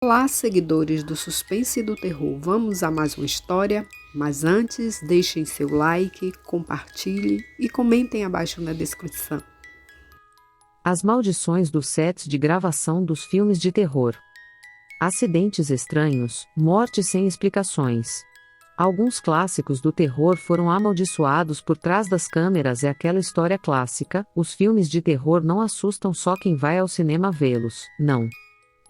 Olá, seguidores do suspense e do terror. Vamos a mais uma história, mas antes deixem seu like, compartilhe e comentem abaixo na descrição. As maldições dos sets de gravação dos filmes de terror. Acidentes estranhos, mortes sem explicações. Alguns clássicos do terror foram amaldiçoados por trás das câmeras. É aquela história clássica: os filmes de terror não assustam só quem vai ao cinema vê-los, não.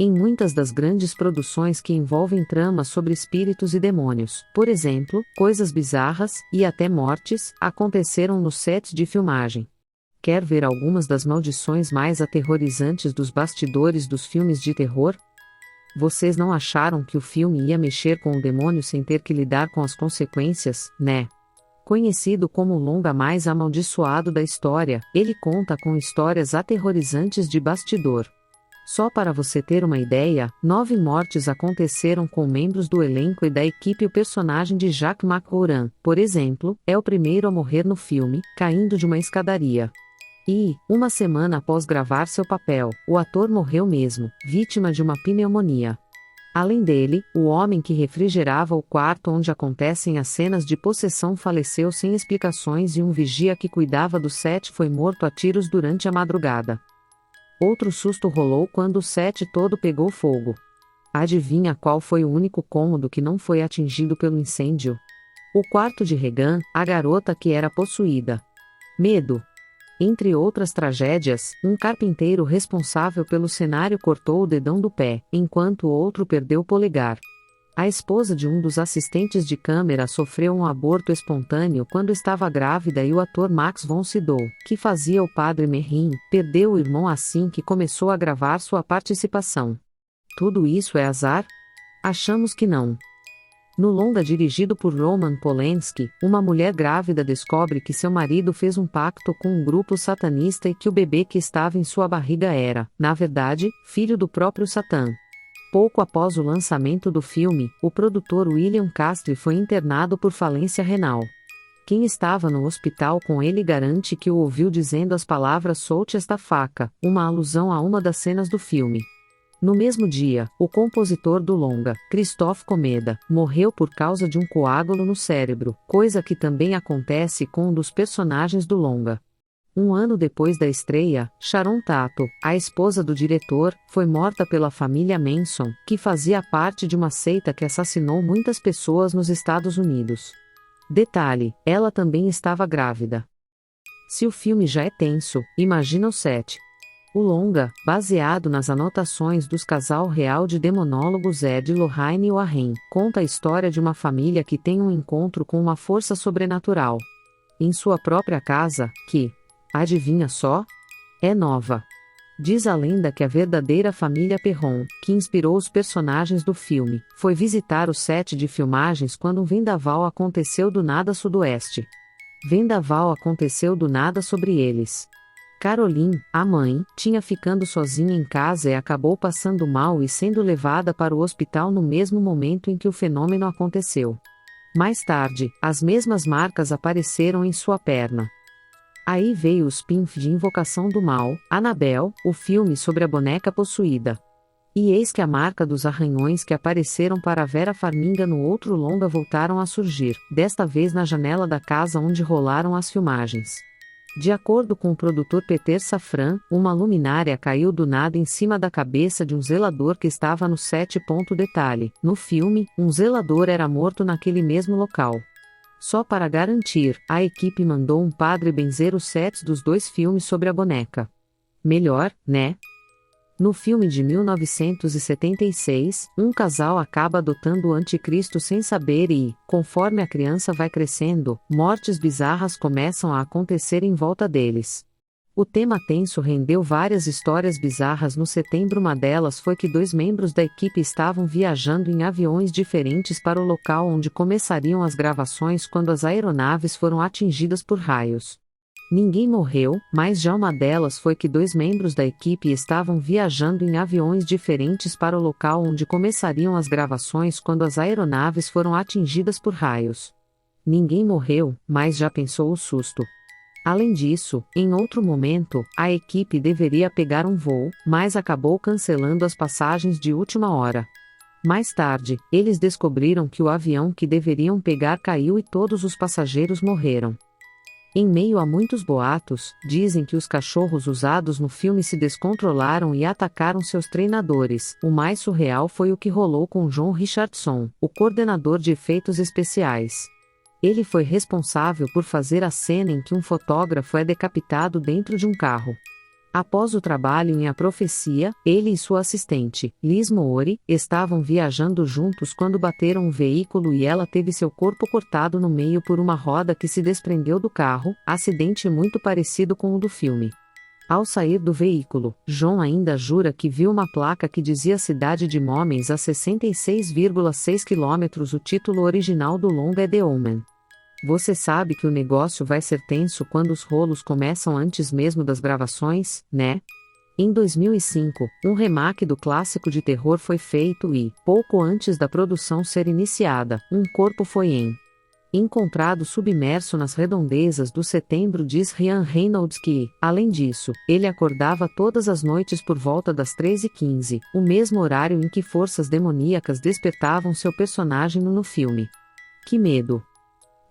Em muitas das grandes produções que envolvem tramas sobre espíritos e demônios, por exemplo, coisas bizarras, e até mortes, aconteceram no set de filmagem. Quer ver algumas das maldições mais aterrorizantes dos bastidores dos filmes de terror? Vocês não acharam que o filme ia mexer com o demônio sem ter que lidar com as consequências, né? Conhecido como o longa mais amaldiçoado da história, ele conta com histórias aterrorizantes de bastidor. Só para você ter uma ideia, 9 mortes aconteceram com membros do elenco e da equipe. O personagem de Jacques Macouran, por exemplo, é o primeiro a morrer no filme, caindo de uma escadaria. E, uma semana após gravar seu papel, o ator morreu mesmo, vítima de uma pneumonia. Além dele, o homem que refrigerava o quarto onde acontecem as cenas de possessão faleceu sem explicações e um vigia que cuidava do set foi morto a tiros durante a madrugada. Outro susto rolou quando o set todo pegou fogo. Adivinha qual foi o único cômodo que não foi atingido pelo incêndio? O quarto de Regan, a garota que era possuída. Medo. Entre outras tragédias, um carpinteiro responsável pelo cenário cortou o dedão do pé, enquanto o outro perdeu o polegar. A esposa de um dos assistentes de câmera sofreu um aborto espontâneo quando estava grávida e o ator Max von Sydow, que fazia o padre Merrin, perdeu o irmão assim que começou a gravar sua participação. Tudo isso é azar? Achamos que não. No longa dirigido por Roman Polanski, uma mulher grávida descobre que seu marido fez um pacto com um grupo satanista e que o bebê que estava em sua barriga era, na verdade, filho do próprio Satã. Pouco após o lançamento do filme, o produtor William Castle foi internado por falência renal. Quem estava no hospital com ele garante que o ouviu dizendo as palavras "solte esta faca", uma alusão a uma das cenas do filme. No mesmo dia, o compositor do longa, Christophe Comeda, morreu por causa de um coágulo no cérebro, coisa que também acontece com um dos personagens do longa. Um ano depois da estreia, Sharon Tato, a esposa do diretor, foi morta pela família Manson, que fazia parte de uma seita que assassinou muitas pessoas nos Estados Unidos. Detalhe, ela também estava grávida. Se o filme já é tenso, imagina o set. O longa, baseado nas anotações dos casal real de demonólogos Ed Lorraine e Warren, conta a história de uma família que tem um encontro com uma força sobrenatural. Em sua própria casa, que, adivinha só? É nova. Diz a lenda que a verdadeira família Perron, que inspirou os personagens do filme, foi visitar o set de filmagens quando um vendaval aconteceu do nada sudoeste. Vendaval aconteceu do nada sobre eles. Caroline, a mãe, tinha ficando sozinha em casa e acabou passando mal e sendo levada para o hospital no mesmo momento em que o fenômeno aconteceu. Mais tarde, as mesmas marcas apareceram em sua perna. Aí veio o spin-off de Invocação do Mal, Annabelle, o filme sobre a boneca possuída. E eis que a marca dos arranhões que apareceram para Vera Farmiga no outro longa voltaram a surgir, desta vez na janela da casa onde rolaram as filmagens. De acordo com o produtor Peter Safran, uma luminária caiu do nada em cima da cabeça de um zelador que estava no set. Detalhe: no filme, um zelador era morto naquele mesmo local. Só para garantir, a equipe mandou um padre benzer os sets dos 2 filmes sobre a boneca. Melhor, né? No filme de 1976, um casal acaba adotando o anticristo sem saber e, conforme a criança vai crescendo, mortes bizarras começam a acontecer em volta deles. O tema tenso rendeu várias histórias bizarras no setembro. Uma delas foi que 2 membros da equipe estavam viajando em aviões diferentes para o local onde começariam as gravações quando as aeronaves foram atingidas por raios. Ninguém morreu, mas já uma delas foi que 2 membros da equipe estavam viajando em aviões diferentes para o local onde começariam as gravações quando as aeronaves foram atingidas por raios. Ninguém morreu, mas já pensou o susto. Além disso, em outro momento, a equipe deveria pegar um voo, mas acabou cancelando as passagens de última hora. Mais tarde, eles descobriram que o avião que deveriam pegar caiu e todos os passageiros morreram. Em meio a muitos boatos, dizem que os cachorros usados no filme se descontrolaram e atacaram seus treinadores. O mais surreal foi o que rolou com John Richardson, o coordenador de efeitos especiais. Ele foi responsável por fazer a cena em que um fotógrafo é decapitado dentro de um carro. Após o trabalho em A Profecia, ele e sua assistente, Liz Moore, estavam viajando juntos quando bateram um veículo e ela teve seu corpo cortado no meio por uma roda que se desprendeu do carro, acidente muito parecido com o do filme. Ao sair do veículo, John ainda jura que viu uma placa que dizia Cidade de Moments a 66,6 km. O título original do longa é The Omen. Você sabe que o negócio vai ser tenso quando os rolos começam antes mesmo das gravações, né? Em 2005, um remake do clássico de terror foi feito e, pouco antes da produção ser iniciada, um corpo foi encontrado submerso nas redondezas do setembro. Diz Ryan Reynolds que, além disso, ele acordava todas as noites por volta das 13h15, o mesmo horário em que forças demoníacas despertavam seu personagem no filme. Que medo!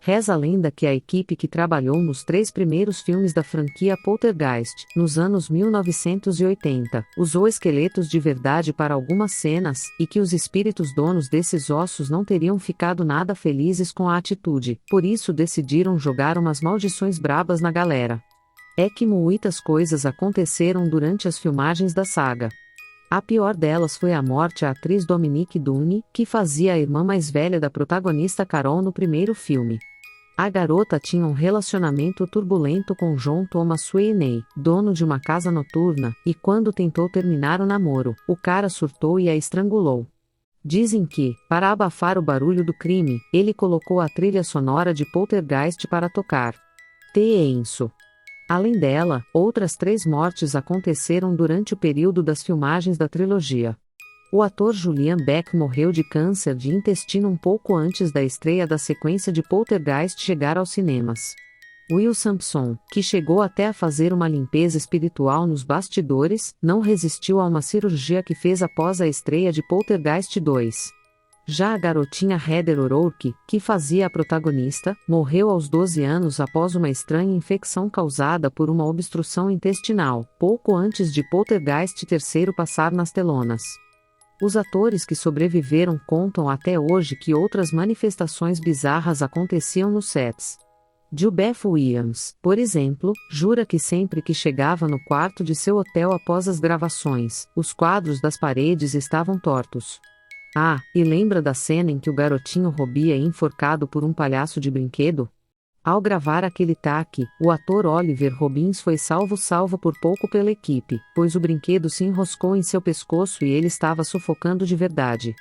Reza a lenda que a equipe que trabalhou nos 3 primeiros filmes da franquia Poltergeist, nos anos 1980, usou esqueletos de verdade para algumas cenas, e que os espíritos donos desses ossos não teriam ficado nada felizes com a atitude, por isso decidiram jogar umas maldições brabas na galera. É que muitas coisas aconteceram durante as filmagens da saga. A pior delas foi a morte à atriz Dominique Dunne, que fazia a irmã mais velha da protagonista Carol no primeiro filme. A garota tinha um relacionamento turbulento com John Thomas Sweeney, dono de uma casa noturna, e quando tentou terminar o namoro, o cara surtou e a estrangulou. Dizem que, para abafar o barulho do crime, ele colocou a trilha sonora de Poltergeist para tocar. Tenso. Além dela, outras 3 mortes aconteceram durante o período das filmagens da trilogia. O ator Julian Beck morreu de câncer de intestino um pouco antes da estreia da sequência de Poltergeist chegar aos cinemas. Will Sampson, que chegou até a fazer uma limpeza espiritual nos bastidores, não resistiu a uma cirurgia que fez após a estreia de Poltergeist 2. Já a garotinha Heather O'Rourke, que fazia a protagonista, morreu aos 12 anos após uma estranha infecção causada por uma obstrução intestinal, pouco antes de Poltergeist 3 passar nas telonas. Os atores que sobreviveram contam até hoje que outras manifestações bizarras aconteciam nos sets. Beth Williams, por exemplo, jura que sempre que chegava no quarto de seu hotel após as gravações, os quadros das paredes estavam tortos. Ah, e lembra da cena em que o garotinho Robbie é enforcado por um palhaço de brinquedo? Ao gravar aquele take, o ator Oliver Robbins foi salvo por pouco pela equipe, pois o brinquedo se enroscou em seu pescoço e ele estava sufocando de verdade.